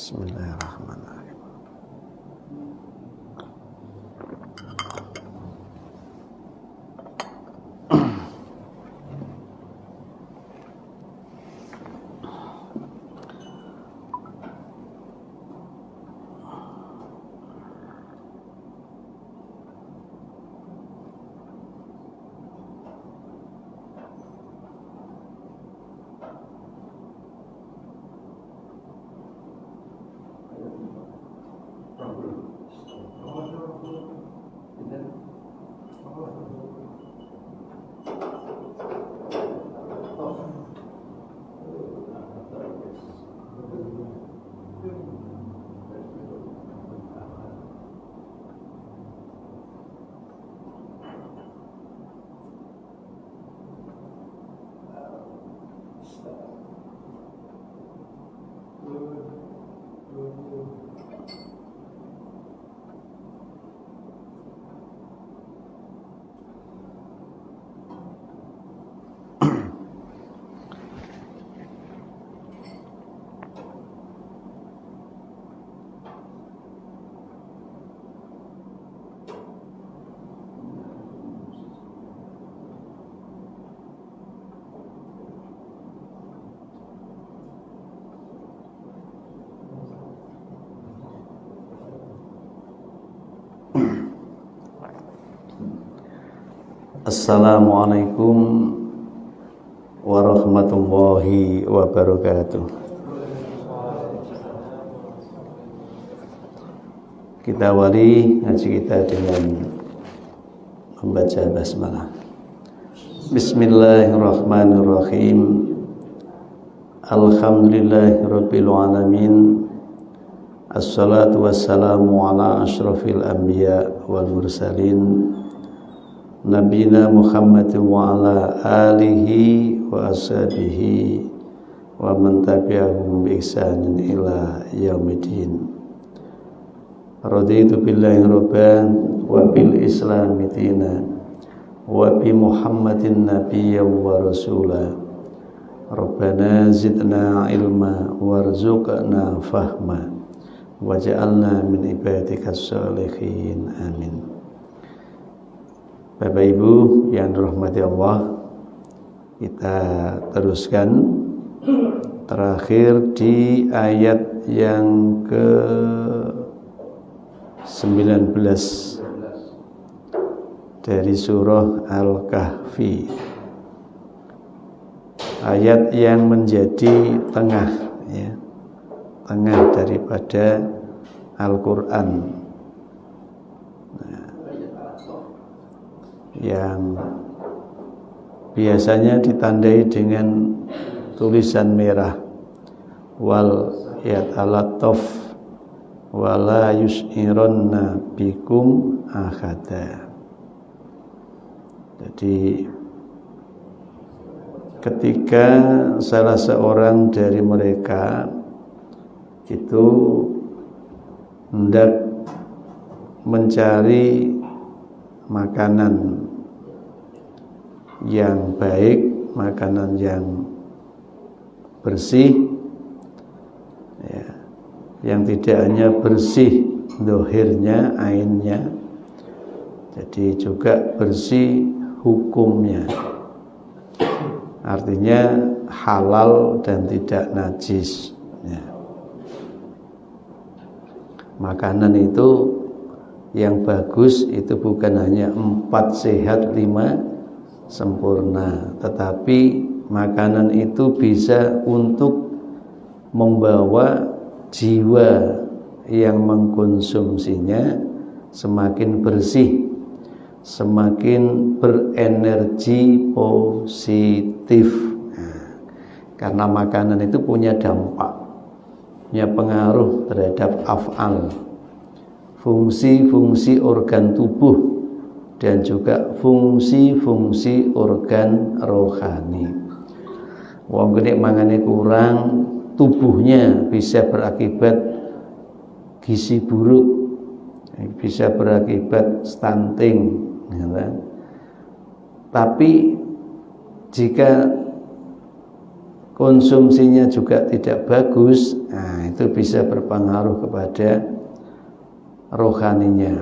Bismillahirrahmanirrahim. Assalamualaikum warahmatullahi wabarakatuh. Kita awali ngaji kita dengan membaca basmalah. Bismillahirrahmanirrahim. Alhamdulillahirabbil alamin. Assalatu wassalamu ala asyrafil anbiya wal mursalin. Nabiyina Muhammad wa ala alihi wa ashabihi wa man tabi'ahum bi ihsanin ila yaumiddin. Raditu billahi rabban wa bil islami dina wa bi Muhammadin nabiyyan wa rasula. Rabbana zidna ilma warzuqna fahma waj'alna min ibadikas sholihin. Amin. Bapak Ibu yang dirahmati Allah, kita teruskan terakhir di ayat yang ke-19 dari surah Al-Kahfi. Ayat yang menjadi tengah, ya, tengah daripada Al-Quran, yang biasanya ditandai dengan tulisan merah, wal yatalattaf wala yus'irunna bikum ahada. Jadi ketika salah seorang dari mereka itu hendak mencari makanan yang baik, makanan yang bersih, ya, yang tidak hanya bersih dohirnya, ainnya, jadi juga bersih hukumnya, artinya halal dan tidak najis, ya. Makanan itu yang bagus itu bukan hanya 4 sehat 5 sempurna, tetapi makanan itu bisa untuk membawa jiwa yang mengkonsumsinya semakin bersih, semakin berenergi positif. Nah, karena makanan itu punya dampak, punya pengaruh terhadap af'al, fungsi-fungsi organ tubuh, dan juga fungsi-fungsi organ rohani. Wong gede mangane kurang, tubuhnya bisa berakibat gizi buruk, bisa berakibat stunting, Tapi jika konsumsinya juga tidak bagus, nah itu bisa berpengaruh kepada rohaninya.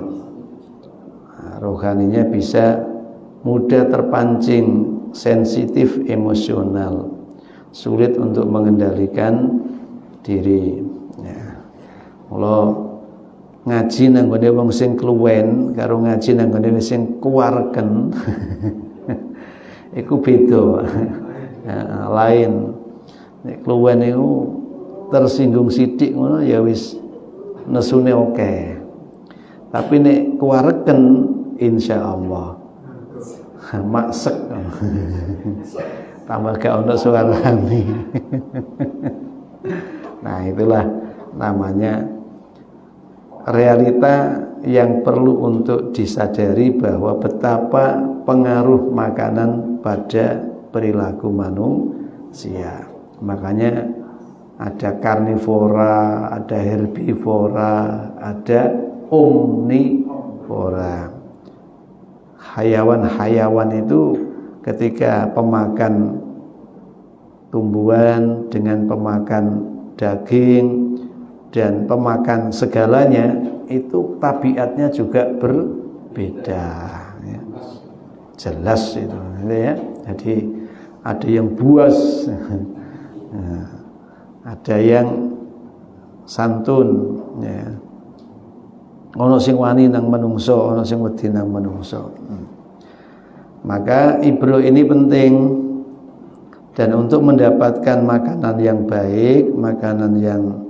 Nah, rohaninya bisa mudah terpancing, sensitif emosional, sulit untuk mengendalikan diri. Ya. Kalau ngaji nanggone wong sing kluwen karo ngaji nanggone wong sing kuwarken iku beda. Ya, lain. Nek kluwen iku tersinggung sithik ngono ya wis nesune oke. Tapi nek kuwarken insyaallah maksek. Tambah gak ono suarane. Nah, itulah namanya realita yang perlu untuk disadari, bahwa betapa pengaruh makanan pada perilaku manusia. Makanya ada karnivora, ada herbivora, ada omnivora. Hayawan-hayawan itu ketika pemakan tumbuhan dengan pemakan daging dan pemakan segalanya, itu tabiatnya juga berbeda, ya. Jelas itu, ya. Jadi ada yang buas, ada yang santun, ya. Ono sing wani nang menungso, ono sing wedi nang menungso. Maka ibro ini penting, dan untuk mendapatkan makanan yang baik, makanan yang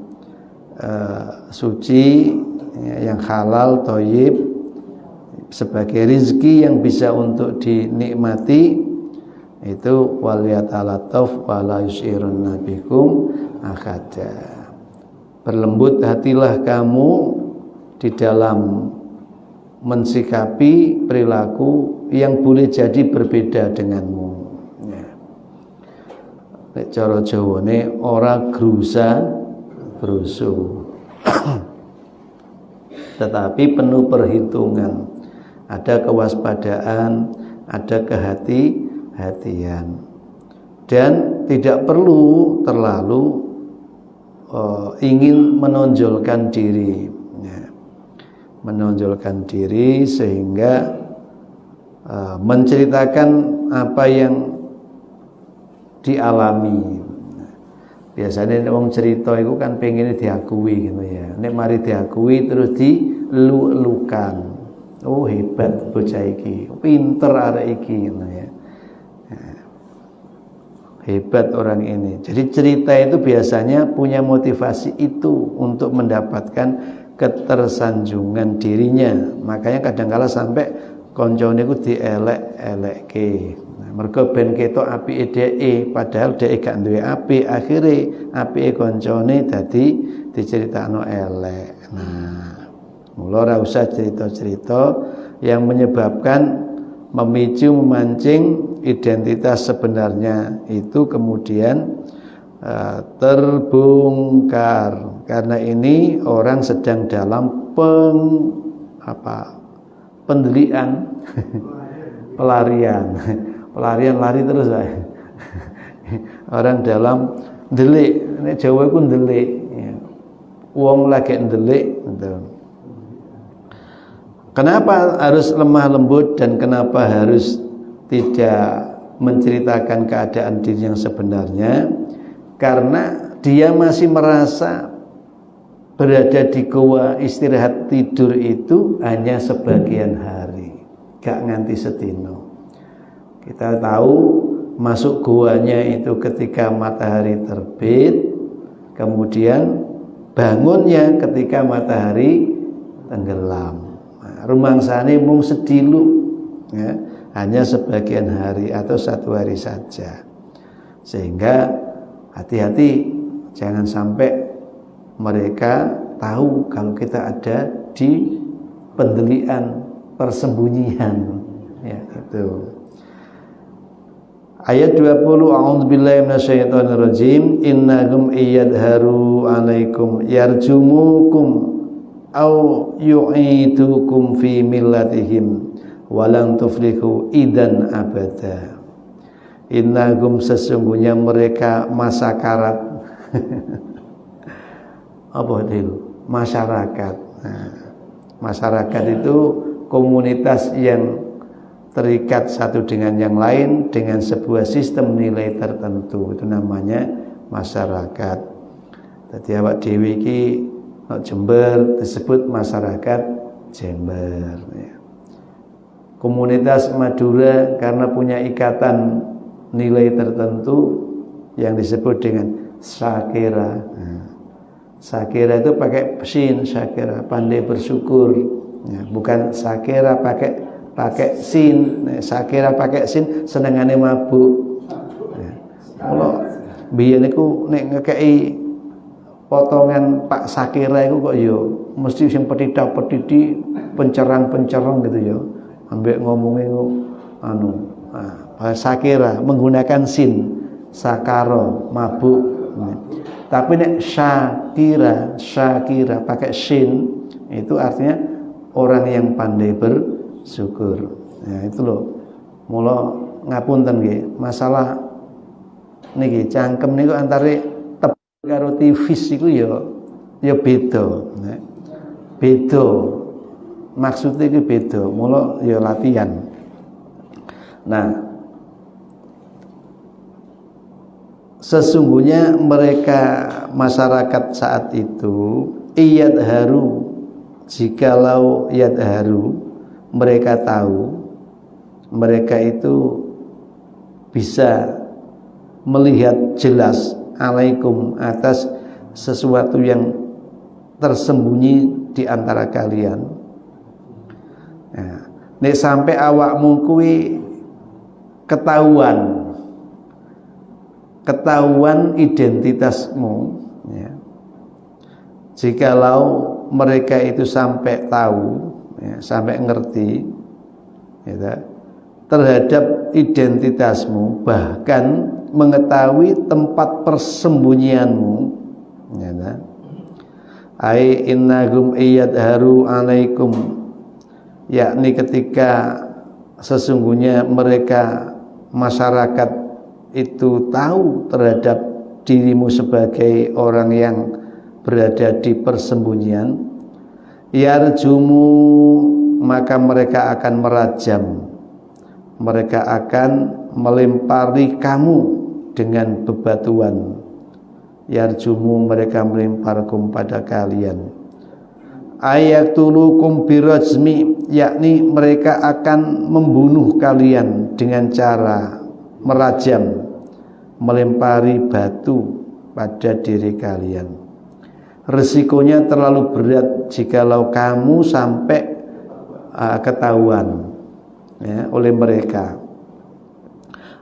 suci, yang halal, thayyib, sebagai rizki yang bisa untuk dinikmati, itu waliyatalataf wala yusyirun bikum ahada. Berlembut hatilah kamu di dalam mensikapi perilaku yang boleh jadi berbeda denganmu. Nek cara Jawane ora grusa brusu. Tetapi penuh perhitungan, ada kewaspadaan, ada kehati-hatian, dan tidak perlu terlalu ingin menonjolkan diri, ya. Menonjolkan diri sehingga menceritakan apa yang dialami. Biasanya wong cerita itu kan pengen diakui gitu ya. Nek mari diakui terus dilulukan. Oh hebat bocah iki, pinter arek iki gitu ya. Hebat orang ini. Jadi cerita itu biasanya punya motivasi itu untuk mendapatkan ketersanjungan dirinya. Makanya kadang-kala sampai koncone iku dielek-elekke. Mergo ben ketok apike dheke, padahal dheke gak duwe apik, akhire apike koncone dadi diceritakno elek. Nah, mula ora usah cerita-cerita yang menyebabkan memicu, memancing identitas sebenarnya itu kemudian terbongkar. Karena ini orang sedang dalam pendelian, pelarian lari terus lah. Orang dalam delik, ini Jawa itu delik, ya. Wong lagi delik, gitu. Kenapa harus lemah lembut dan kenapa harus tidak menceritakan keadaan diri yang sebenarnya? Karena dia masih merasa berada di goa istirahat tidur itu hanya sebagian hari, gak nganti setino. Kita tahu masuk goanya itu ketika matahari terbit, kemudian bangunnya ketika matahari tenggelam. Nah, rumangsane mung sedilu, ya, hanya sebagian hari atau satu hari saja. Sehingga hati-hati jangan sampai mereka tahu kalau kita ada di pendelian, persembunyian, ya itu. Ayat 20, a'udzubillahi minasyaitonirrajim, innahum iyadharu alaikum yarjumukum au yu'idukum fi millatihim walang tuflihu idan abada. innahum sesungguhnya mereka masakarat apa itu masyarakat. Nah, masyarakat itu komunitas yang terikat satu dengan yang lain dengan sebuah sistem nilai tertentu, itu namanya masyarakat. Jadi awak dhewe iki Jember disebut masyarakat Jember ya. Komunitas Madura karena punya ikatan nilai tertentu yang disebut dengan Sakera. Nah, Sakera itu pakai sin, Sakera pandai bersyukur ya, bukan Sakera pakai sin. Nah, Sakera pakai sin senengane mabuk ya. Kalau biyen niku nek ngekeki potongan Pak Sakera itu kok yo mesti sing petita-petiti pencerang-pencerang gitu yo. Ambek ngomongnya Sakera menggunakan sin, sakaro mabuk. Tapi nek Syakira pakai sin itu artinya orang yang pandai bersyukur. Nah itu loh. Mula ngapunten nggih, masalah niki cangkem niku antare tebel karo tivis iku ya beda. Nah, beda. Maksudnya itu beda. Mula ya latihan. Nah, sesungguhnya mereka masyarakat saat itu iyadharu, jikalau yadharu mereka tahu, mereka itu bisa melihat jelas alaikum atas sesuatu yang tersembunyi di antara kalian. Nah, nek sampai awakmu kuwi ketahuan identitasmu ya. Jikalau mereka itu sampai tahu ya, sampai ngerti ya, terhadap identitasmu, bahkan mengetahui tempat persembunyianmu ya, ai innahum iyadharu alaikum, yakni ketika sesungguhnya mereka masyarakat itu tahu terhadap dirimu sebagai orang yang berada di persembunyian, yarjumu, maka mereka akan merajam, mereka akan melempari kamu dengan bebatuan. Yarjumu, mereka melemparkum pada kalian. Ayatulukum birajmi, yakni mereka akan membunuh kalian dengan cara merajam, melempari batu pada diri kalian. Resikonya terlalu berat jikalau kamu sampai ketahuan ya, oleh mereka.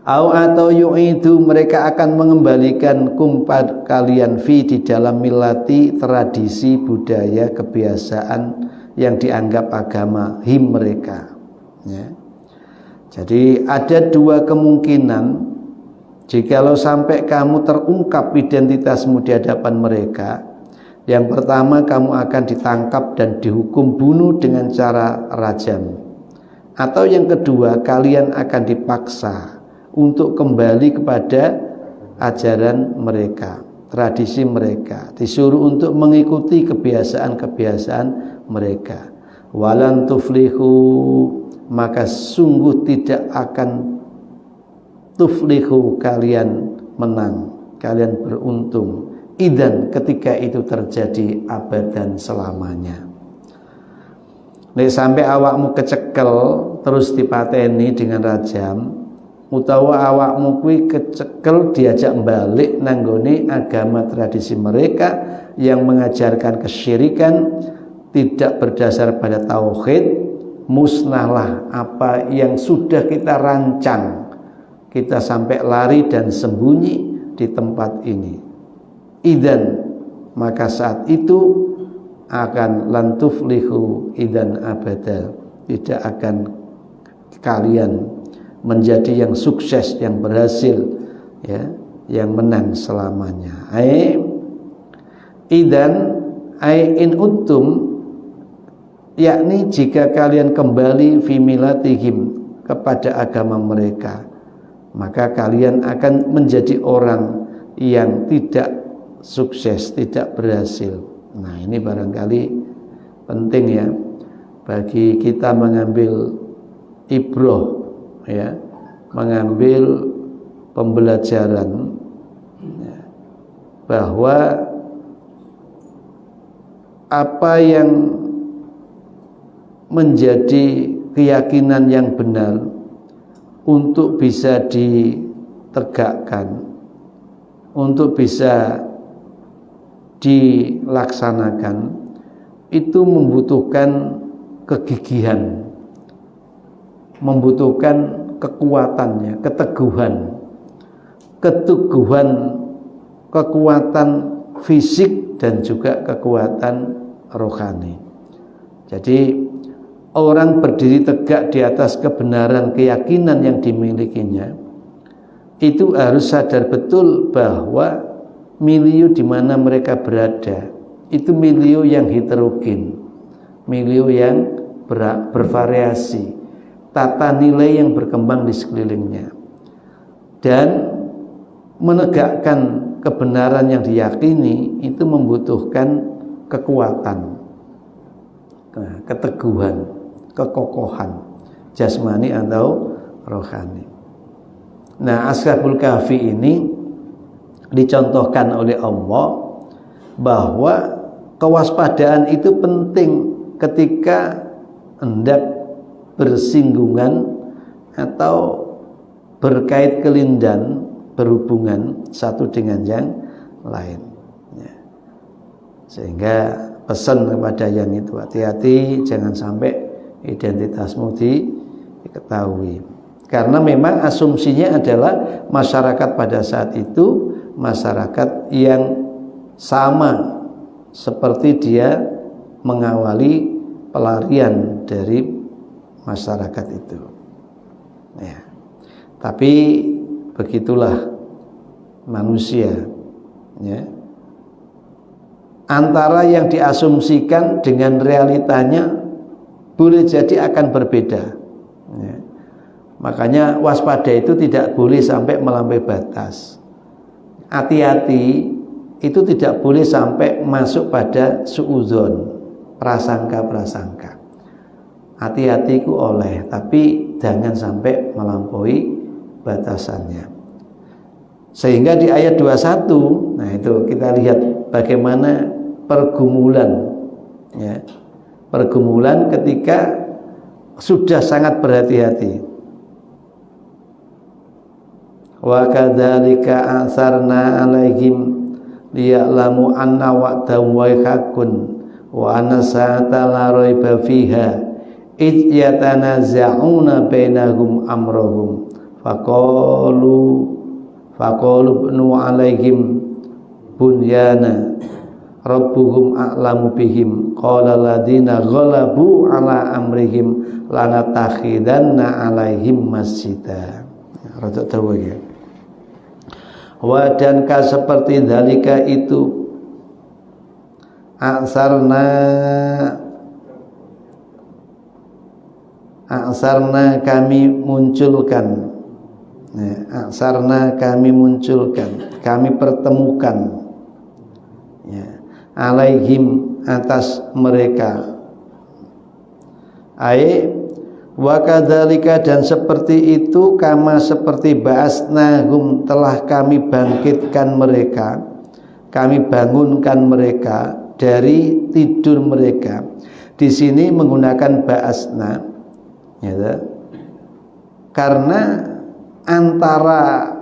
Atau yu'idu, mereka akan mengembalikan kumpat kalian fi, di dalam milati, tradisi, budaya, kebiasaan yang dianggap agama him mereka ya. Jadi ada dua kemungkinan jikalau sampai kamu terungkap identitasmu di hadapan mereka. Yang pertama, kamu akan ditangkap dan dihukum bunuh dengan cara rajam. Atau yang kedua, kalian akan dipaksa untuk kembali kepada ajaran mereka, tradisi mereka, disuruh untuk mengikuti kebiasaan-kebiasaan mereka. Walan tuflihu, maka sungguh tidak akan tuflihu, kalian menang, kalian beruntung, idan, ketika itu terjadi, abadan, selamanya. Nek sampai awakmu kecekel terus dipateni dengan rajam, utawa awakmu kuwi kecekel diajak balik nanggone agama tradisi mereka yang mengajarkan kesyirikan, tidak berdasar pada tauhid, musnahlah apa yang sudah kita rancang, kita sampai lari dan sembunyi di tempat ini. Idan, maka saat itu akan lantuflihu idan abada, tidak akan kalian menjadi yang sukses, yang berhasil ya, yang menang selamanya. Idan in uttum, yakni jika kalian kembali fi milatihim, kepada agama mereka, maka kalian akan menjadi orang yang tidak sukses, tidak berhasil. Nah, ini barangkali penting ya bagi kita mengambil ibroh, ya, mengambil pembelajaran ya, bahwa apa yang menjadi keyakinan yang benar untuk bisa ditegakkan, untuk bisa dilaksanakan, itu membutuhkan kegigihan, membutuhkan kekuatannya, keteguhan, kekuatan fisik dan juga kekuatan rohani. Jadi orang berdiri tegak di atas kebenaran keyakinan yang dimilikinya itu harus sadar betul bahwa milieu di mana mereka berada itu milieu yang heterogen, milieu yang bervariasi, tata nilai yang berkembang di sekelilingnya, dan menegakkan kebenaran yang diyakini itu membutuhkan kekuatan, keteguhan, kekokohan jasmani atau rohani. Nah, Ashabul Kahfi ini dicontohkan oleh Allah bahwa kewaspadaan itu penting ketika hendak bersinggungan atau berkait kelindan, berhubungan satu dengan yang lain ya. Sehingga pesan kepada yang itu, hati-hati jangan sampai identitasmu diketahui, karena memang asumsinya adalah masyarakat pada saat itu masyarakat yang sama seperti dia mengawali pelarian dari masyarakat itu ya. Tapi begitulah manusia ya, antara yang diasumsikan dengan realitanya boleh jadi akan berbeda ya. Makanya waspada itu tidak boleh sampai melampaui batas. Hati-hati itu tidak boleh sampai masuk pada suudzon, prasangka-prasangka. Hati-hati ku oleh, tapi jangan sampai melampaui batasannya. Sehingga di ayat 21, nah itu kita lihat bagaimana pergumulan ya. Pergumulan ketika sudah sangat berhati-hati. Wa kadzalika asarna alaihim liya'lamu anna wa'dahu haqqun wa anna sa'ata la raiba fiha id yatanaza'una bainahum amrahum faqalu ibnu alaihim bunyana rabbuhum a'lamu bihim qala ladina ghalabu ala amrihim lanatakhidanna alaihim masjidah. Rada dawa ya. Wa dan ka seperti dalika itu aksarna kami munculkan ya, kami pertemukan ya, alaihim atas mereka wa kadzalika dan seperti itu kama seperti ba'asnahum telah kami bangkitkan mereka, kami bangunkan mereka dari tidur mereka. Di sini menggunakan ba'asna ya, karena antara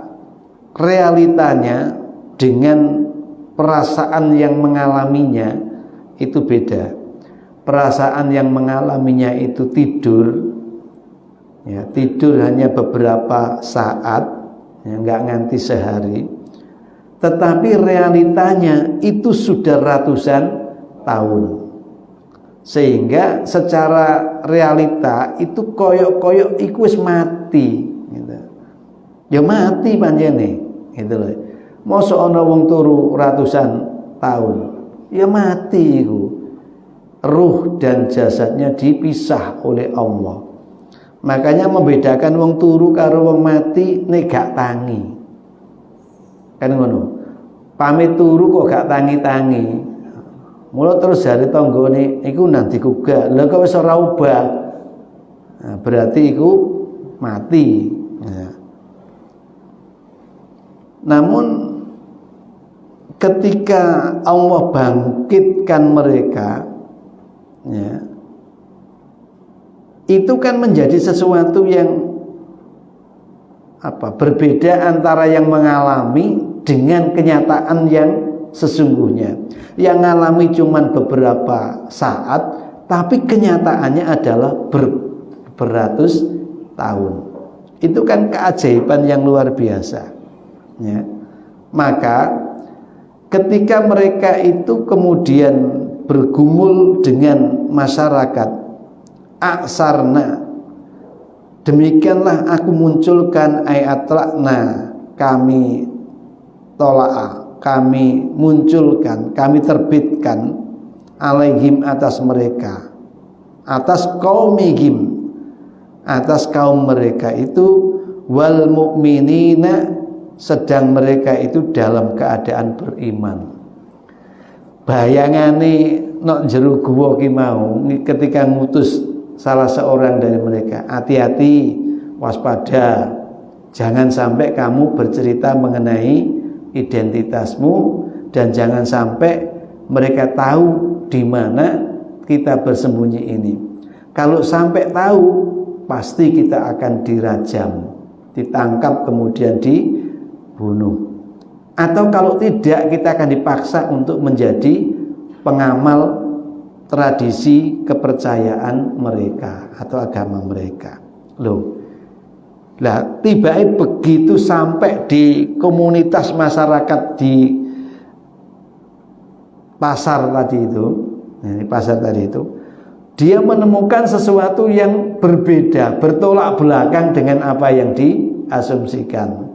realitanya dengan perasaan yang mengalaminya itu beda. Perasaan yang mengalaminya itu tidur ya, tidur hanya beberapa saat ya, nggak nganti sehari, tetapi realitanya itu sudah ratusan tahun, sehingga secara realita itu koyok-koyok iku wis mati gitu. Ya mati panjene gitu loh. Mosok ana wong turu ratusan tahun ya mati iku, ruh dan jasadnya dipisah oleh Allah. Makanya membedakan wong turu karo wong mati nek gak tangi. Kan ngono. Pamit turu kok gak tangi-tangi. Mula terus jare tanggane iku nanti kuga. Lah kok wis ora ubah. Nah, berarti iku mati. Nah. Namun ketika Allah bangkitkan mereka, ya, itu kan menjadi sesuatu yang berbeda antara yang mengalami dengan kenyataan yang sesungguhnya. Yang mengalami cuma beberapa saat, tapi kenyataannya adalah beratus tahun. Itu kan keajaiban yang luar biasa, ya. Maka ketika mereka itu kemudian bergumul dengan masyarakat, aksarna, demikianlah aku munculkan ayatlakna, kami tola'a, kami munculkan, kami terbitkan alaihim atas mereka, atas kaumihim, atas kaum mereka itu, wal mu'minina, sedang mereka itu dalam keadaan beriman. Bayangane nok jero guwa ki mau ketika ngutus salah seorang dari mereka, hati-hati, waspada, jangan sampai kamu bercerita mengenai identitasmu dan jangan sampai mereka tahu di mana kita bersembunyi ini. Kalau sampai tahu, pasti kita akan dirajam, ditangkap kemudian dibunuh. Atau kalau tidak, kita akan dipaksa untuk menjadi pengamal tradisi kepercayaan mereka atau agama mereka. Loh, lah tiba-tiba begitu sampai di komunitas masyarakat di pasar tadi itu, di pasar tadi itu, dia menemukan sesuatu yang berbeda, bertolak belakang dengan apa yang diasumsikan.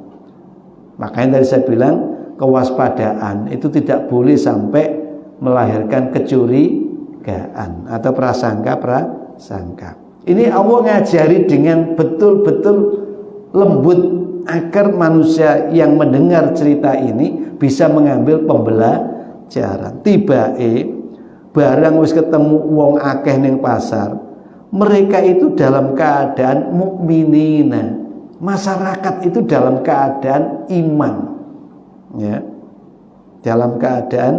Makanya tadi saya bilang kewaspadaan itu tidak boleh sampai melahirkan kecurigaan atau prasangka. Ini Allah ngajari dengan betul-betul lembut agar manusia yang mendengar cerita ini bisa mengambil pembelajaran. Tiba-tiba barang wis ketemu wong akeh ning pasar, mereka itu dalam keadaan mukminina. Masyarakat itu dalam keadaan iman, ya, dalam keadaan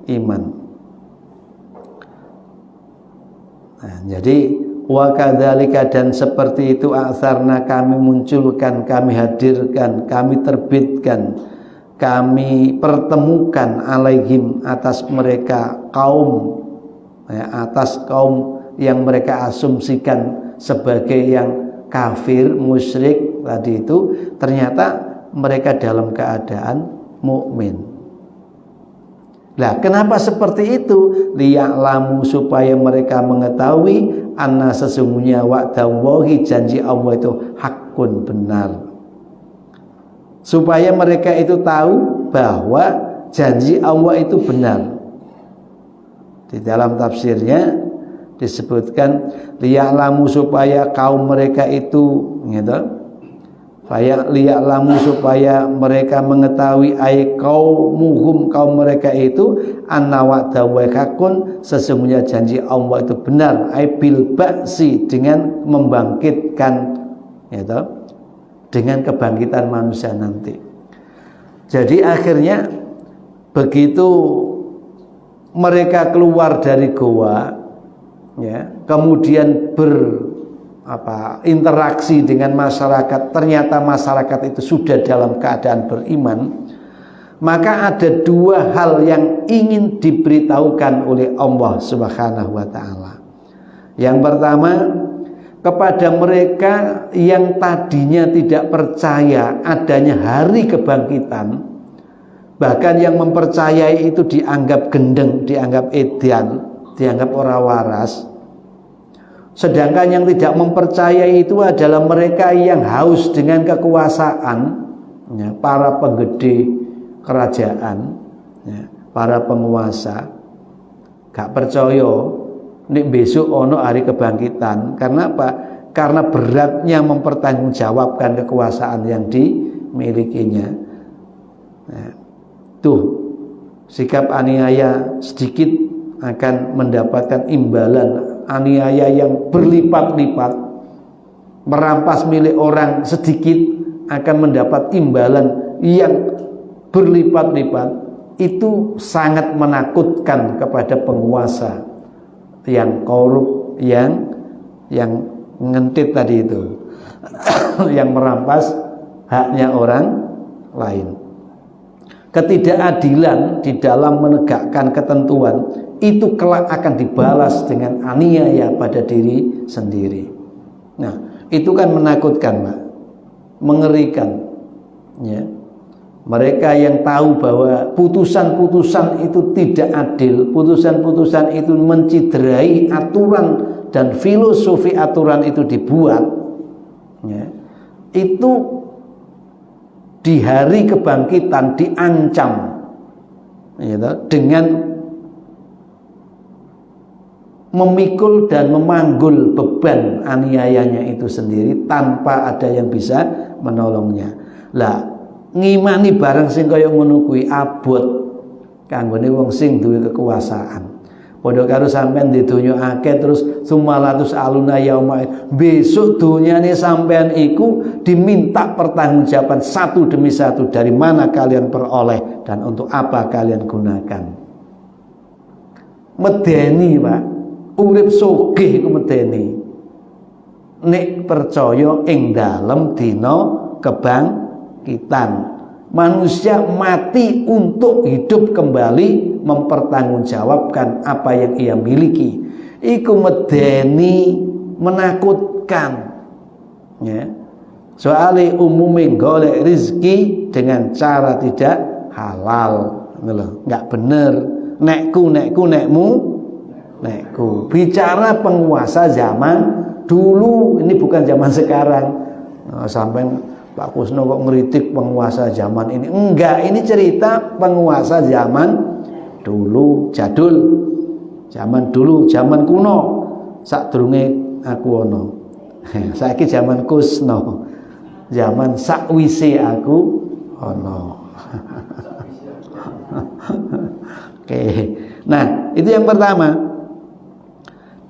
iman. Nah, jadi wa kadzalika, dan seperti itu atsarna, kami munculkan, kami hadirkan, kami terbitkan, kami pertemukan alaihim atas mereka kaum, ya, atas kaum yang mereka asumsikan sebagai yang kafir, musyrik tadi itu, ternyata mereka dalam keadaan mukmin. Lah, kenapa seperti itu? Liya'lamu, supaya mereka mengetahui anna, sesungguhnya wa'dallahi, janji Allah itu hakun, benar. Supaya mereka itu tahu bahwa janji Allah itu benar. Di dalam tafsirnya disebutkan liya'lamu, supaya kaum mereka itu, gitu, liya'lamu, supaya mereka mengetahui, ay qaumuhum, kaum mereka itu, anna wa'dallahi hakun, sesungguhnya janji Allah itu benar, ay bil ba'si, dengan membangkitkan, gitu, dengan kebangkitan manusia nanti. Jadi akhirnya begitu mereka keluar dari goa, ya, kemudian interaksi dengan masyarakat, ternyata masyarakat itu sudah dalam keadaan beriman, maka ada dua hal yang ingin diberitahukan oleh Allah Subhanahu wa ta'ala. Yang pertama, kepada mereka yang tadinya tidak percaya adanya hari kebangkitan, bahkan yang mempercayai itu dianggap gendeng, dianggap edian, dianggap orang waras. Sedangkan yang tidak mempercayai itu adalah mereka yang haus dengan kekuasaan, ya, para penggede kerajaan, ya, para penguasa. Gak percaya nek besok ono hari kebangkitan. Karena apa? karena beratnya mempertanggungjawabkan kekuasaan yang dimilikinya. Nah, tuh sikap aniaya sedikit akan mendapatkan imbalan aniaya yang berlipat-lipat. Merampas milik orang sedikit akan mendapat imbalan yang berlipat-lipat. Itu sangat menakutkan kepada penguasa yang korup, yang ngentit tadi itu yang merampas haknya orang lain. Ketidakadilan di dalam menegakkan ketentuan itu kelak akan dibalas dengan aniaya pada diri sendiri. Nah, itu kan menakutkan, Pak, mengerikan, ya. Mereka yang tahu bahwa putusan-putusan itu tidak adil, putusan-putusan itu menciderai aturan dan filosofi aturan itu dibuat, ya, itu di hari kebangkitan diancam, gitu, dengan memikul dan memanggul beban aniayanya itu sendiri tanpa ada yang bisa menolongnya. Lah, ngimani barang sing kaya ngono kuwi abot kanggone wong sing duwe kekuasaan. Padha karo sampean di donya akeh terus sumalatus aluna yauma, besok donyane sampean iku diminta pertanggungjawaban satu demi satu, dari mana kalian peroleh dan untuk apa kalian gunakan. Medeni, Pak, urip sugih iku medeni nek percaya ing dalem dina kebangkitan. Manusia mati untuk hidup kembali mempertanggungjawabkan apa yang ia miliki. Iku medeni, menakutkan, ya. Soalnya umumnya golek rizki dengan cara tidak halal, nggak bener. Nekku, nekmu. Bicara penguasa zaman dulu, ini bukan zaman sekarang. Sampai Pak Kusno kok ngeritik penguasa zaman ini. Enggak, ini cerita penguasa zaman dulu, jadul. Zaman dulu, zaman kuno. Sakdurunge aku ono. Saiki zaman Kusno. Zaman sakwise aku ono. Oke. Nah, itu yang pertama.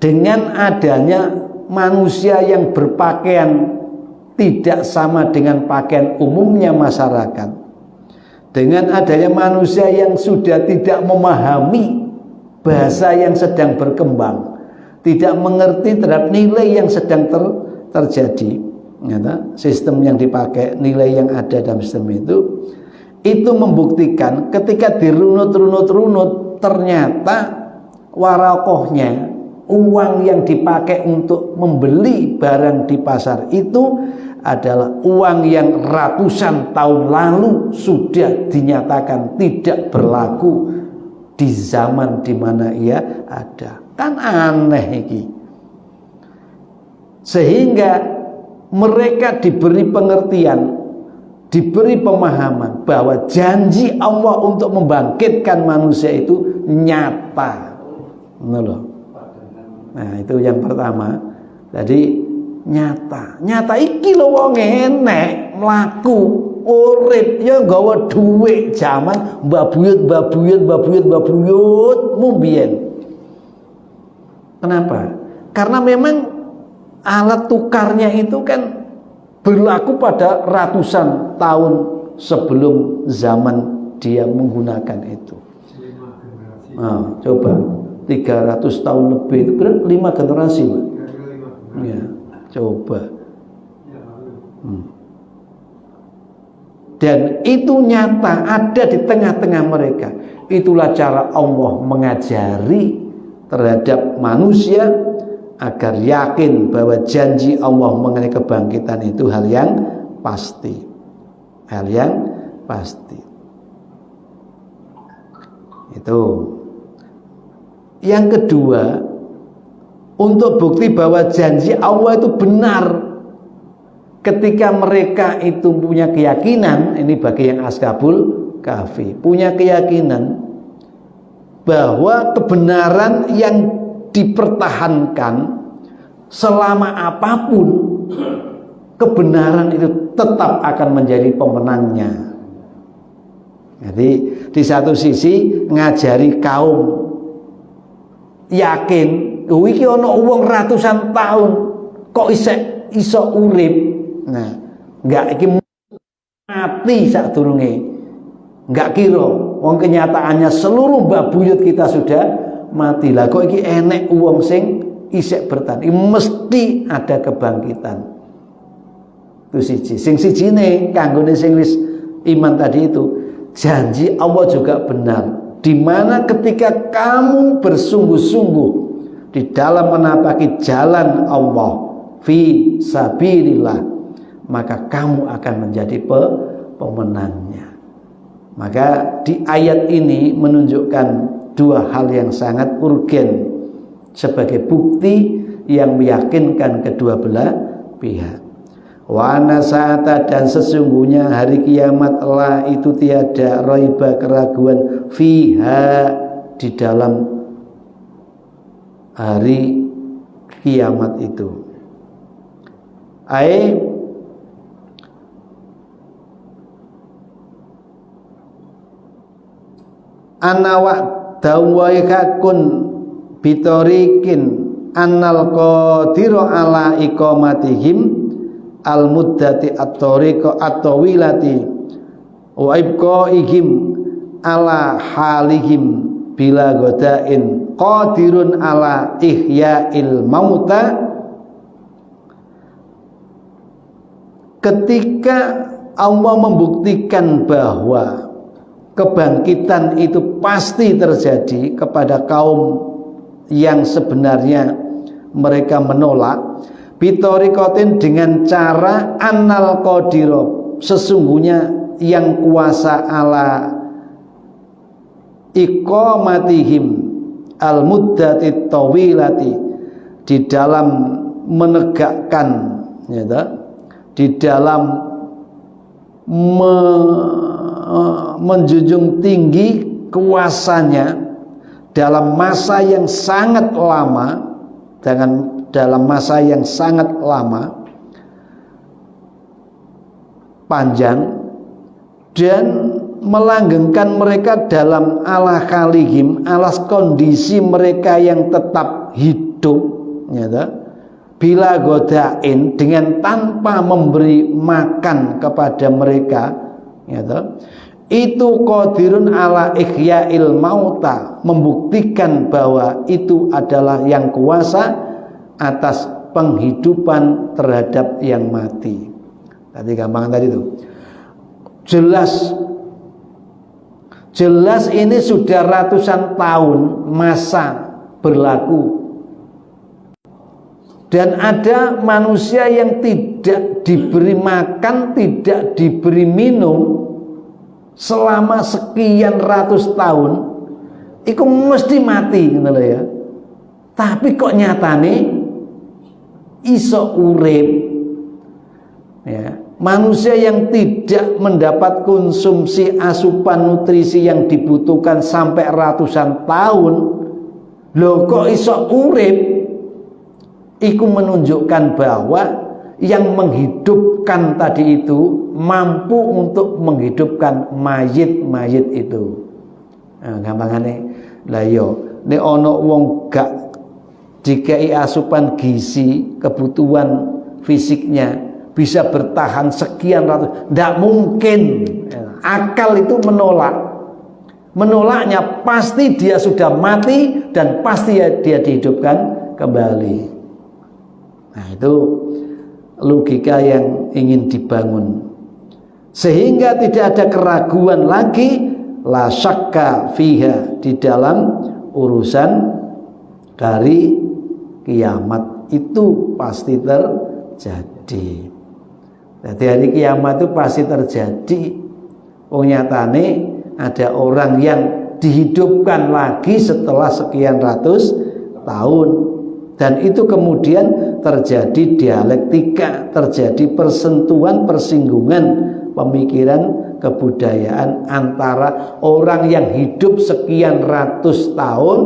Dengan adanya manusia yang berpakaian tidak sama dengan pakaian umumnya masyarakat, dengan adanya manusia yang sudah tidak memahami bahasa yang sedang berkembang, tidak mengerti terhadap nilai yang sedang terjadi, sistem yang dipakai, nilai yang ada dalam sistem itu membuktikan ketika dirunut-runut ternyata warakohnya, uang yang dipakai untuk membeli barang di pasar itu adalah uang yang ratusan tahun lalu sudah dinyatakan tidak berlaku di zaman di mana ia ada. Kan aneh ini. Sehingga mereka diberi pengertian, diberi pemahaman bahwa janji Allah untuk membangkitkan manusia itu nyata. Nah, itu yang pertama. Jadi nyata iki lho wong enek mlaku urip ya nggawa dhuwit jaman mbabuyut mbiyen. Kenapa? Karena memang alat tukarnya itu kan berlaku pada ratusan tahun sebelum zaman dia menggunakan itu. Nah, coba 300 tahun lebih itu berarti 5 generasi, Pak. Ya, coba. Dan itu nyata ada di tengah-tengah mereka. Itulah cara Allah mengajari terhadap manusia agar yakin bahwa janji Allah mengenai kebangkitan itu hal yang pasti. Hal yang pasti. Itu. Yang kedua, untuk bukti bahwa janji Allah itu benar, ketika mereka itu punya keyakinan, ini bagi yang Ashabul Kahfi, punya keyakinan bahwa kebenaran yang dipertahankan selama apapun kebenaran itu tetap akan menjadi pemenangnya. Jadi di satu sisi ngajari kaum yakin, iki ana wong ratusan tahun kok iso urip. Nah, enggak iki mati sadurunge. Enggak kira wong kenyataannya seluruh babuyut kita sudah mati. Lah kok iki enek wong sing isek bertahan. Mesti ada kebangkitan. Itu siji. Sing sijine kanggone sing wis iman tadi itu, janji Allah juga benar. Di mana ketika kamu bersungguh-sungguh di dalam menapaki jalan Allah fi sabilillah, maka kamu akan menjadi pemenangnya. Maka di ayat ini menunjukkan dua hal yang sangat urgen sebagai bukti yang meyakinkan kedua belah pihak. Wa nasa'ata, dan sesungguhnya hari kiamat lah itu tiada raiba keraguan fiha, di dalam hari kiamat itu. Anawa dawaikakun bitorikin annal qadiru ala iqamatihim al muddati at-tariqa at-tawilati wa ibqaihim ala halihim bila godain qadirun ala ihya'il mauta. Ketika Allah membuktikan bahwa kebangkitan itu pasti terjadi kepada kaum yang sebenarnya mereka menolak, bitorikotin, dengan cara annal qadiro, sesungguhnya yang kuasa ala iqamatihim al muddati tawilati, di dalam menegakkan, ya, di dalam menjunjung tinggi kuasanya dalam masa yang sangat lama, dalam masa yang sangat lama panjang, dan melanggengkan mereka dalam ala khalihim, alas kondisi mereka yang tetap hidup, ya, bila godain, dengan tanpa memberi makan kepada mereka, ya, itu qadirun ala ihya'il mauta, membuktikan bahwa itu adalah yang kuasa atas penghidupan terhadap yang mati. Tadi gampangan tadi itu jelas ini sudah ratusan tahun masa berlaku, dan ada manusia yang tidak diberi makan, tidak diberi minum selama sekian ratus tahun, itu mesti mati, gitu ya. Tapi kok nyatane iso urip, ya. Manusia yang tidak mendapat konsumsi asupan nutrisi yang dibutuhkan sampai ratusan tahun, loh kok iso urip, itu menunjukkan bahwa yang menghidupkan tadi itu mampu untuk menghidupkan mayit-mayit itu. Nah, gampangane lah yo nek ana wong gak dikai asupan gizi, kebutuhan fisiknya bisa bertahan sekian ratus, ndak mungkin. Akal itu menolaknya, pasti dia sudah mati dan pasti dia dihidupkan kembali. Nah, itu logika yang ingin dibangun, sehingga tidak ada keraguan lagi, la syakka fiha, di dalam urusan dari kiamat itu pasti terjadi. Jadi hari kiamat itu pasti terjadi. Nyatane ada orang yang dihidupkan lagi setelah sekian ratus tahun, dan itu kemudian terjadi dialektika, terjadi persentuhan, persinggungan pemikiran, kebudayaan antara orang yang hidup sekian ratus tahun,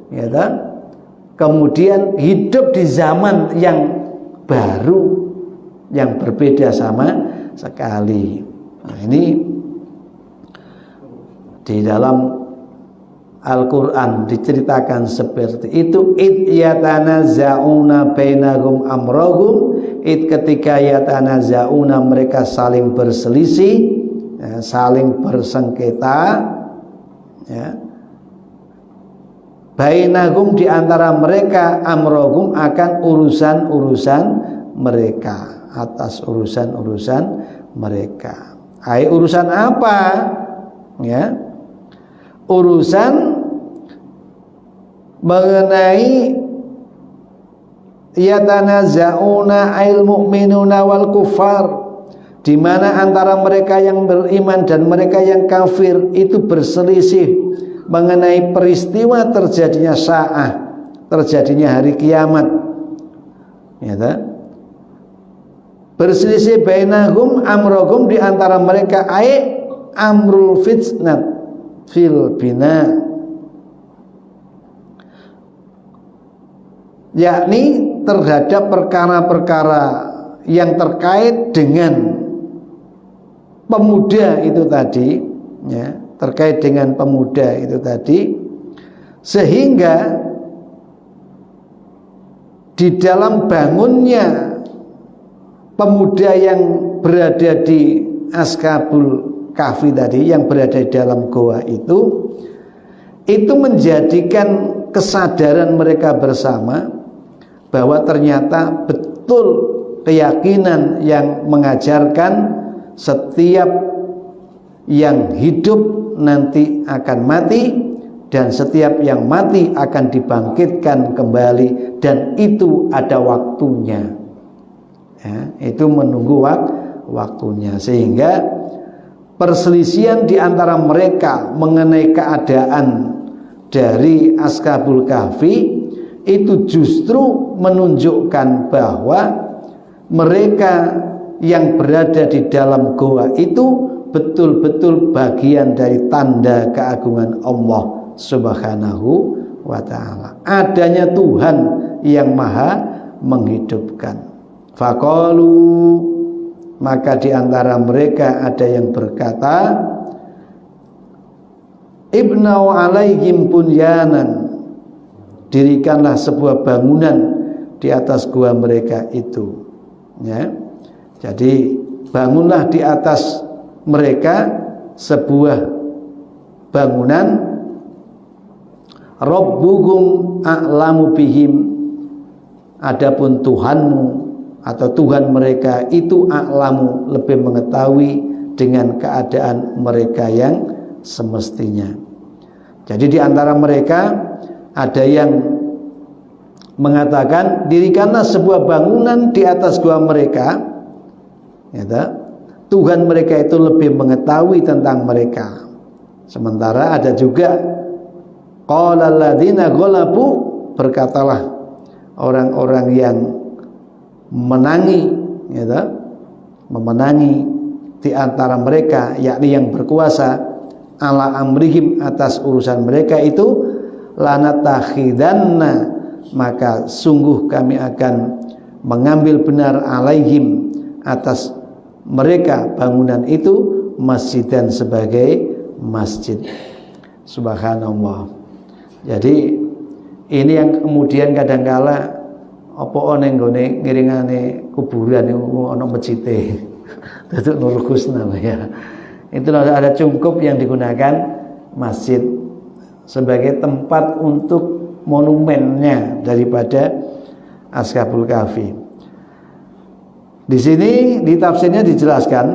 ya, kemudian hidup di zaman yang baru, yang berbeda sama sekali. Nah, ini di dalam Al-Quran diceritakan seperti itu. Id yatanaza'una bainahum amrahum, id ketika yatanaza'una mereka saling berselisih, ya, saling bersengketa, ya. Bainahum di antara mereka, amrahum akan urusan-urusan mereka, atas urusan-urusan mereka. Hai, urusan apa? Ya, urusan mengenai yatanaza'una ail mu'minuna wal kufar, di mana antara mereka yang beriman dan mereka yang kafir itu berselisih mengenai peristiwa terjadinya sa'ah, terjadinya hari kiamat, ya, berselisih bainahum amrohum di antara mereka ai amrul fitnat fil bina, yakni terhadap perkara-perkara yang terkait dengan pemuda itu tadi, ya, terkait dengan pemuda itu tadi, sehingga di dalam bangunnya pemuda yang berada di Ashabul Kahfi tadi, yang berada di dalam goa itu menjadikan kesadaran mereka bersama bahwa ternyata betul keyakinan yang mengajarkan setiap yang hidup nanti akan mati dan setiap yang mati akan dibangkitkan kembali, dan itu ada waktunya, ya, itu menunggu waktunya. Sehingga perselisihan di antara mereka mengenai keadaan dari Ashabul Kahfi itu justru menunjukkan bahwa mereka yang berada di dalam goa itu betul-betul bagian dari tanda keagungan Allah Subhanahu wa ta'ala, adanya Tuhan yang maha menghidupkan. Faqalu, maka di antara mereka ada yang berkata, ibnau alaihim bunyanan, dirikanlah sebuah bangunan di atas gua mereka itu, ya. Jadi bangunlah di atas mereka sebuah bangunan, Rabbuhum a'lamu bihim, adapun Tuhanmu atau Tuhan mereka itu a'lamu, lebih mengetahui dengan keadaan mereka yang semestinya. Jadi di antara mereka ada yang mengatakan, dirikanlah sebuah bangunan di atas gua mereka, ya, Tuhan mereka itu lebih mengetahui tentang mereka. Sementara ada juga qala alladziina ghalabu, berkatalah orang-orang yang menangi, ya, memenangi di antara mereka, yakni yang berkuasa, ala amrihim, atas urusan mereka itu, lanattakhidanna, maka sungguh kami akan mengambil benar alaihim, atas mereka bangunan itu, masjidan, sebagai masjid. Subhanallah. Jadi ini yang kemudian kadangkala apa ning nggone ngiringane kuburan niku ana masjide. Datuk Nurul Husna, ya. Itu ada cungkup yang digunakan masjid sebagai tempat untuk monumennya daripada Ashabul Kahfi. Di sini di tafsirnya dijelaskan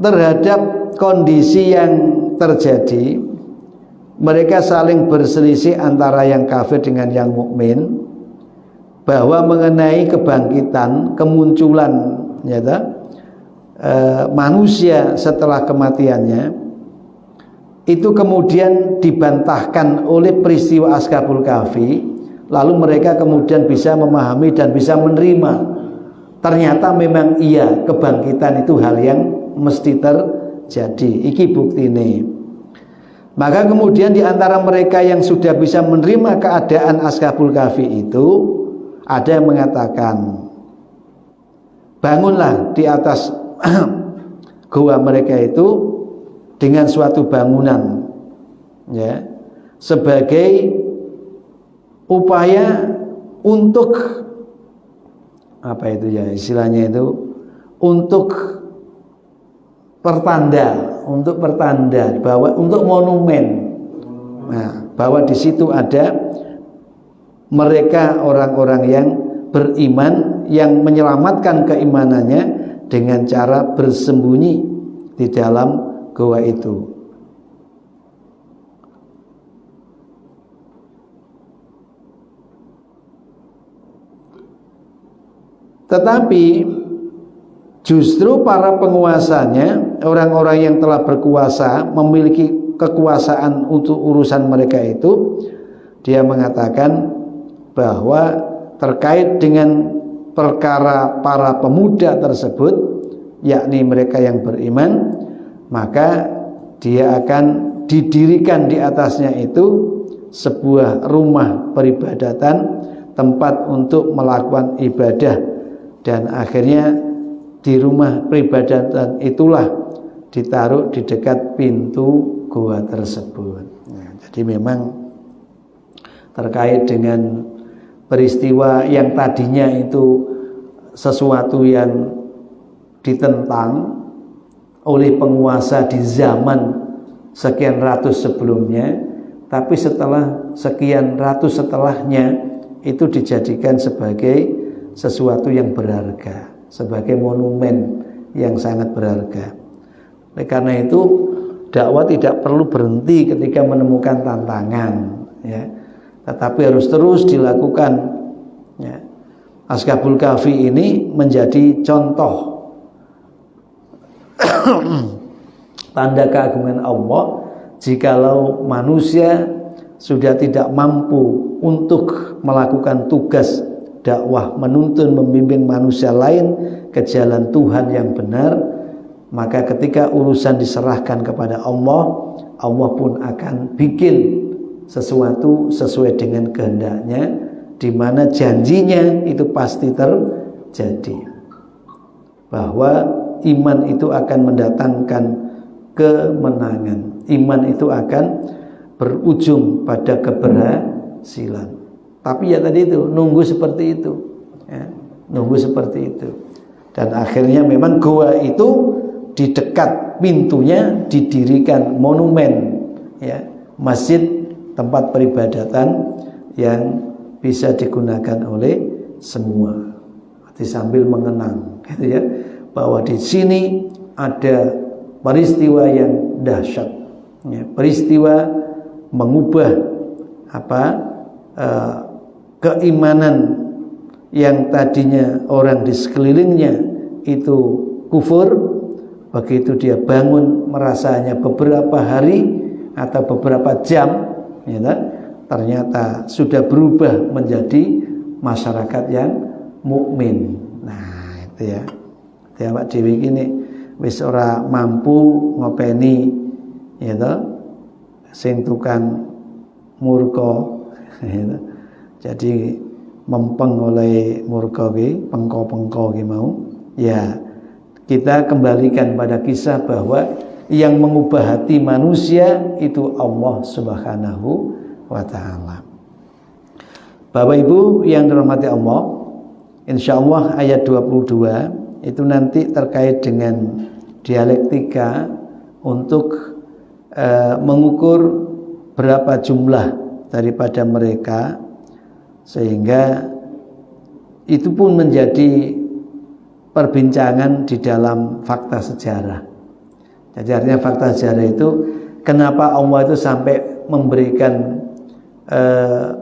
terhadap kondisi yang terjadi, mereka saling berselisih antara yang kafir dengan yang mukmin, bahwa mengenai kebangkitan, kemunculan, ya, manusia setelah kematiannya, itu kemudian dibantahkan oleh peristiwa Ashabul Kahfi. Lalu mereka kemudian bisa memahami dan bisa menerima, ternyata memang iya, kebangkitan itu hal yang mesti terjadi. Iki bukti ini. Maka kemudian di antara mereka yang sudah bisa menerima keadaan Ashabul Kahfi itu, ada yang mengatakan, bangunlah di atas gua mereka itu dengan suatu bangunan, ya, sebagai upaya untuk apa itu ya istilahnya itu, untuk pertanda bahwa untuk monumen, nah, bahwa di situ ada mereka orang-orang yang beriman yang menyelamatkan keimanannya dengan cara bersembunyi di dalam goa itu. Tetapi justru para penguasanya, orang-orang yang telah berkuasa, memiliki kekuasaan untuk urusan mereka itu, dia mengatakan bahwa terkait dengan perkara para pemuda tersebut, yakni mereka yang beriman, maka dia akan didirikan di atasnya itu sebuah rumah peribadatan, tempat untuk melakukan ibadah. Dan akhirnya di rumah peribadatan itulah ditaruh di dekat pintu gua tersebut. Nah, jadi memang terkait dengan peristiwa yang tadinya itu sesuatu yang ditentang oleh penguasa di zaman sekian ratus sebelumnya, tapi setelah sekian ratus setelahnya itu dijadikan sebagai sesuatu yang berharga, sebagai monumen yang sangat berharga. Oleh karena itu dakwah tidak perlu berhenti ketika menemukan tantangan, ya, tetapi harus terus dilakukan, ya. Ashabul Kahfi ini menjadi contoh tanda keagungan Allah. Jikalau manusia sudah tidak mampu untuk melakukan tugas dakwah, menuntun, membimbing manusia lain ke jalan Tuhan yang benar, maka ketika urusan diserahkan kepada Allah, Allah pun akan bikin sesuatu sesuai dengan kehendaknya, di mana janjinya itu pasti terjadi, bahwa iman itu akan mendatangkan kemenangan, iman itu akan berujung pada keberhasilan. Tapi ya tadi itu, nunggu seperti itu, ya, nunggu seperti itu. Dan akhirnya memang goa itu di dekat pintunya didirikan monumen, ya, masjid, tempat peribadatan yang bisa digunakan oleh semua. Jadi sambil mengenang, gitu ya, bahwa di sini ada peristiwa yang dahsyat, ya, peristiwa mengubah keimanan yang tadinya orang di sekelilingnya itu kufur, begitu dia bangun merasanya beberapa hari atau beberapa jam, ya, ternyata sudah berubah menjadi masyarakat yang mukmin. Nah, itu ya. Awak dhewe iki wis ora mampu ngopeni, ya toh, sing tukang murka, ya. Jadi mempeng oleh murka ki, pengko-pengko ki mau, ya kita kembalikan pada kisah bahwa yang mengubah hati manusia itu Allah Subhanahu wa ta'ala. Bapak Ibu yang dirahmati Allah, insyaallah ayat 22 itu nanti terkait dengan dialektika untuk mengukur berapa jumlah daripada mereka, sehingga itu pun menjadi perbincangan di dalam fakta sejarah. Jadi artinya fakta sejarah itu, kenapa Allah itu sampai memberikan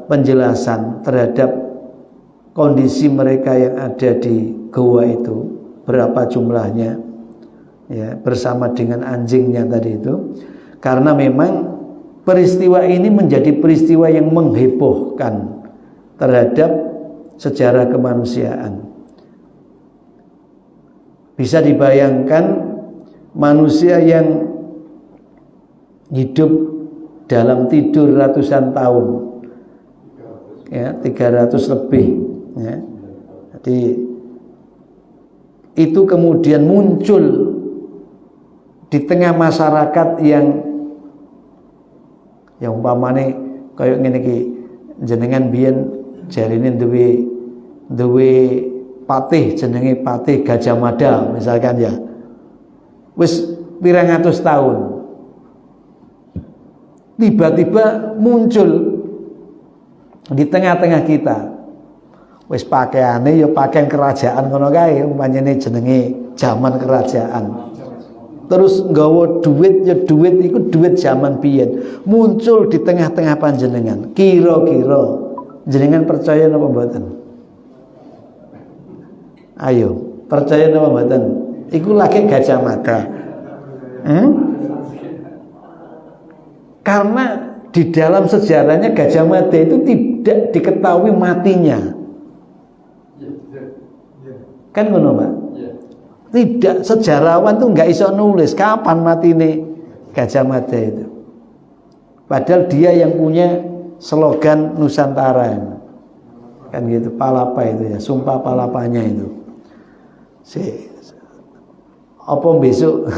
penjelasan terhadap kondisi mereka yang ada di goa itu, berapa jumlahnya, ya, bersama dengan anjingnya tadi itu, karena memang peristiwa ini menjadi peristiwa yang menghebohkan terhadap sejarah kemanusiaan. Bisa dibayangkan manusia yang hidup dalam tidur ratusan tahun, ya 300 lebih, ya. Jadi itu kemudian muncul di tengah masyarakat yang umpamane kayak ngene iki, jenengan biyen jarine duwe patih jenenge Patih Gajah Mada misalkan ya. Wis pirang atus tahun. Tiba-tiba muncul di tengah-tengah kita. Wis pakaiane ya pakaian kerajaan ngono kae, umpamane jenenge zaman kerajaan. Terus nggawa duit ya duit iku duit zaman biyen. Muncul di tengah-tengah panjenengan. Kira-kira jenengan percaya napa mboten? Ayo, percaya napa mboten? Iku lagi Gajah Mada. Karena di dalam sejarahnya Gajah Mada itu tidak diketahui matinya. Kan ngono, Pak? Tidak, sejarawan tuh nggak iso nulis kapan matine Gajah Mada itu. Padahal dia yang punya slogan Nusantara. Kan gitu, palapa itu ya, sumpah palapanya itu. Apa besok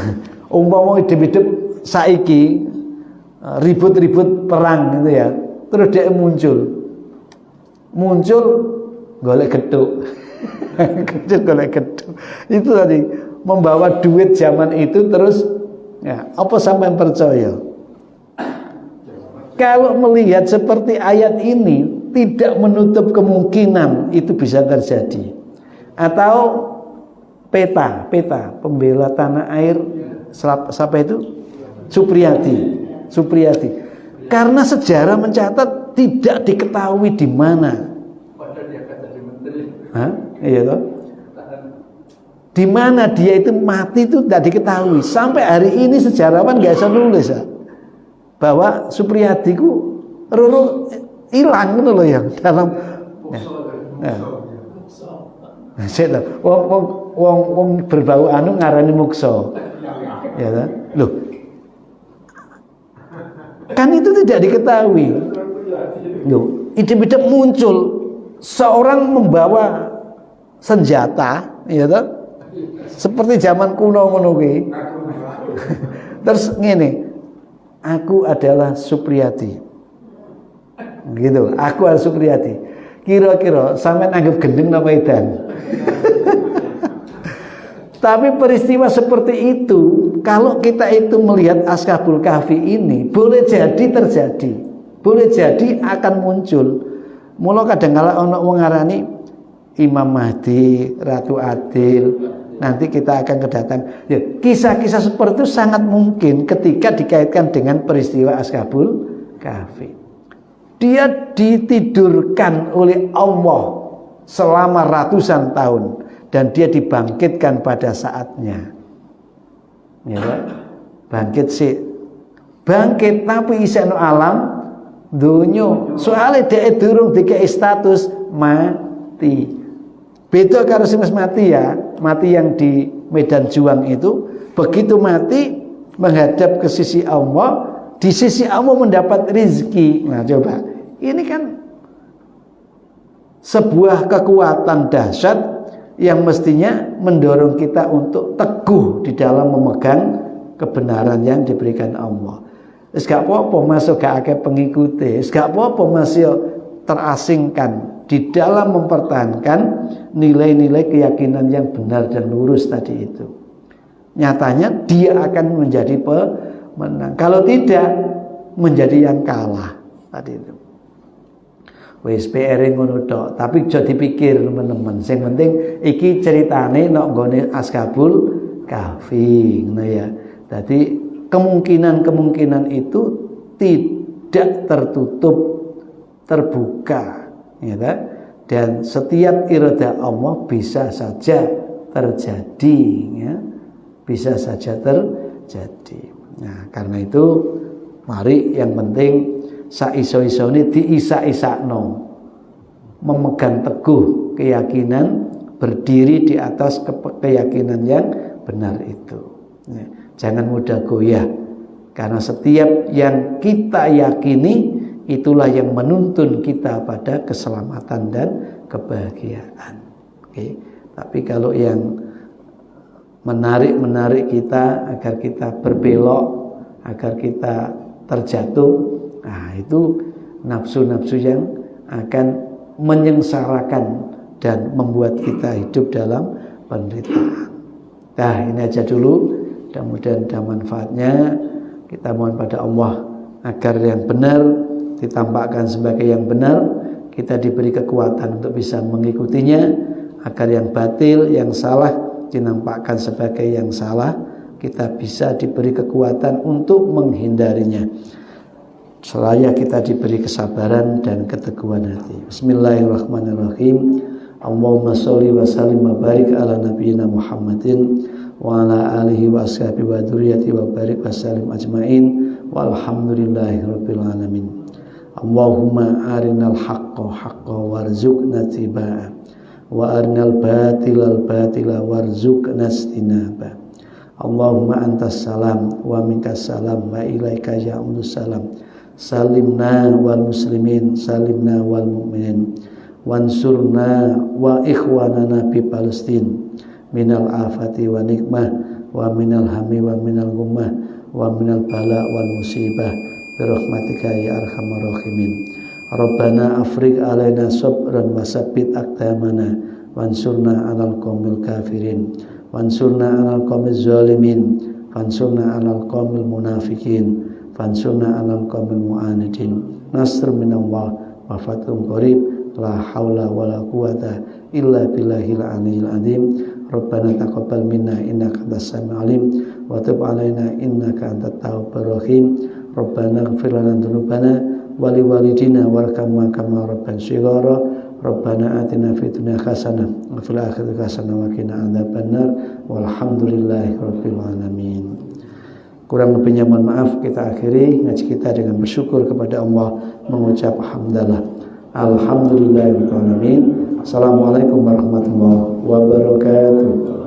umpama hidup-hidup saiki ribut-ribut perang gitu ya, terus dia muncul golek geduk. Golek geduk itu tadi membawa duit zaman itu. Terus ya, apa sampai percaya? Kalau melihat seperti ayat ini, tidak menutup kemungkinan itu bisa terjadi. Atau peta pembela tanah air siapa itu? Supriyadi. Karena sejarah mencatat tidak diketahui di mana. Iya toh? Di mana dia itu mati itu tidak diketahui. Sampai hari ini sejarawan nggak bisa nulis ya, bahwa Supriyadi ku ruru hilang gitu loh ya dalam. Wong berbau anu ngarani mukso. Ya toh? Loh. Kan itu tidak diketahui. Ide-ide muncul seorang membawa senjata, ya toh? Seperti zaman kuno ngono kuwi. Terus ngene, aku adalah Supriyadi. Gitu, aku adalah Supriyadi. Kira-kira sampean anggap gendeng napa edan? Tapi peristiwa seperti itu, kalau kita itu melihat Ashabul Kahfi ini, boleh jadi terjadi, boleh jadi akan muncul. Mula kadang-kala ana wong ngarani Imam Mahdi, Ratu Adil, nanti kita akan kedatang. Ya, kisah-kisah seperti itu sangat mungkin ketika dikaitkan dengan peristiwa Ashabul Kahfi. Dia ditidurkan oleh Allah selama ratusan tahun. Dan dia dibangkitkan pada saatnya. Ya, bangkit sih. Bangkit tapi isih no alam dunya. Soale dhek durung dikei status mati. Beda karo sing wis mati ya. Mati yang di medan juang itu, begitu mati menghadap ke sisi Allah, di sisi Allah mendapat rezeki. Nah, coba. Ini kan sebuah kekuatan dahsyat yang mestinya mendorong kita untuk teguh di dalam memegang kebenaran yang diberikan Allah. Wis gak apa-apa masuk gak akeh pengikuti, wis gak apa-apa masih terasingkan di dalam mempertahankan nilai-nilai keyakinan yang benar dan lurus tadi itu. Nyatanya dia akan menjadi pemenang. Kalau tidak, menjadi yang kalah tadi itu. Wis PR ngono tok, tapi aja dipikir teman-teman. Sing penting iki ceritane nek nggone Ashabul Kahfi, ngono ya. Jadi kemungkinan-kemungkinan itu tidak tertutup, terbuka, ya kan? Dan setiap iradah Allah bisa saja terjadi, ya. Bisa saja terjadi. Nah, karena itu mari yang penting saiso-isone diisak-isakno, memegang teguh keyakinan, berdiri di atas keyakinan yang benar itu. Jangan mudah goyah Karena setiap yang kita yakini itulah yang menuntun kita pada keselamatan dan kebahagiaan. Oke. Tapi kalau yang menarik kita agar kita berbelok, agar kita terjatuh, nah itu nafsu-nafsu yang akan menyengsarakan dan membuat kita hidup dalam penderitaan. Nah, ini aja dulu. Mudah-mudahan ada manfaatnya. Kita mohon pada Allah agar yang benar ditampakkan sebagai yang benar, kita diberi kekuatan untuk bisa mengikutinya, agar yang batil, yang salah dinampakkan sebagai yang salah, kita bisa diberi kekuatan untuk menghindarinya. Seraya kita diberi kesabaran dan keteguhan hati. Bismillahirrahmanirrahim. Allahumma sholli wa sallim wa barik ala nabiyyina Muhammadin wa ala alihi wa ashabihi wa dzurriyyati wa barik wa sallim ajmain walhamdulillahirabbil alamin. Allahumma arinal haqqo haqqo warzuqna tibaa wa arinal batilal batila warzuqna istinaba. Allahumma antas salam wa minkas salam wa ilaika ya'udus salam. Salimna wal muslimin, salimna wal mu'minin, wansurna wa ikhwanana bi Palestin minal afati wa nikmah wa minal hami wa minal gummah wa minal bala wal musibah birahmatika ya arhamar rahimin. Rabbana afriq alaina sabran wa sabbit aqdamana wansurna 'alal qaumil kafirin wansurna 'alal qaumiz zalimin wansurna 'alal qaumil munafiqin fansurna 'alal qaumil mu'anidin. Nasr minallah wa fathun qarib, la haula wala quwata illa billahil aliyil azim. Rabbana taqabbal minna innaka antas samiul alim wa tub 'alaina innaka antat tawwabur rahim. Rabbana ighfir lana dzunubana wa liwalidina warhamna kama rabban shighara. Rabbana atina fid dunya hasanah wa fil akhirati hasanah wa qina adzabannar. Walhamdulillahi rabbil alamin. Kurang lebihnya mohon maaf. Kita akhiri ngaji kita dengan bersyukur kepada Allah, mengucap hamdalah. Alhamdulillahirabbil alamin. Assalamualaikum warahmatullahi wabarakatuh.